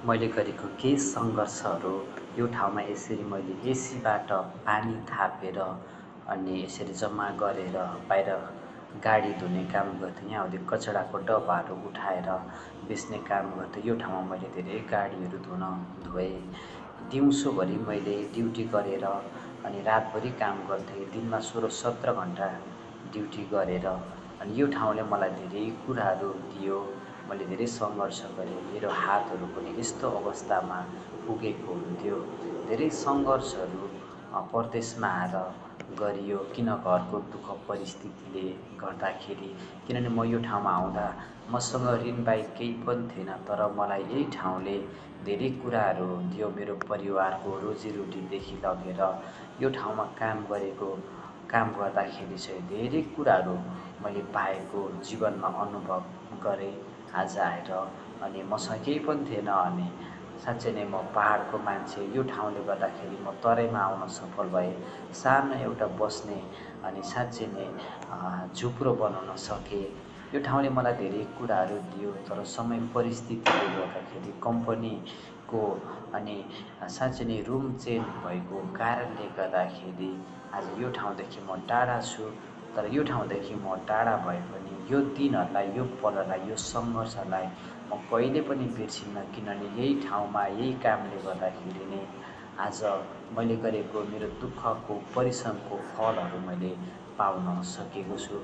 मैले गरेको केही सङ्घर्षहरू यो ठाउँमा यसरी मैले एसीबाट पानी थापेर अनि यसरी जम्मा गरेर बाहिर गाडी धुने काम गर्थेँ। यहाँ हुँदै कचडाको डब्बाहरू उठाएर बेच्ने काम गर्थेँ। यो ठाउँमा मैले धेरै गाडीहरू धोएँ। दिउँसोभरि मैले ड्युटी गरेर अनि रातभरि काम गर्थेँ। दिनमा 16-17 घन्टा ड्युटी गरेर अनि यो ठाउँले मलाई धेरै कुराहरू दियो। मैले धेरै सङ्घर्ष गरेँ। मेरो हातहरू पनि यस्तो अवस्थामा पुगेको हुन्थ्यो। धेरै सङ्घर्षहरू परदेशमा आएर गरियो। किन घरको दुःख परिस्थितिले गर्दाखेरि, किनभने म यो ठाउँमा आउँदा मसँग ऋण बाहेक केही पनि थिएन। तर मलाई यही ठाउँले धेरै कुराहरू दियो। मेरो परिवारको रोजीरोटीदेखि लगेर यो ठाउँमा काम गर्दाखेरि चाहिँ धेरै कुराहरू मैले पाएको जीवनमा अनुभव गरेँ आज आएर। अनि मसँग केही पनि थिएन अनि साँच्चै नै म पहाडको मान्छे। यो ठाउँले गर्दाखेरि म तराईमा आउन सफल भएँ। सानो एउटा बस्ने अनि साँच्चै नै झुप्रो बनाउन सकेँ। यो ठाउँले मलाई धेरै कुराहरू दियो। तर समय परिस्थितिले गर्दाखेरि कम्पनीको अनि साँच्चै नै रुम चेन्ज भएको कारणले गर्दाखेरि आज यो ठाउँदेखि म टाढा छु। तर यो ठाउँदेखि म टाढा भए पनि यो दिनहरूलाई, यो पलहरूलाई, यो सङ्घर्षलाई म कहिले पनि बिर्सिन्न। किनभने यही ठाउँमा यही कामले गर्दाखेरि नै आज मैले गरेको मेरो दुःखको परिश्रमको फलहरू मैले पाउन सकेको छु।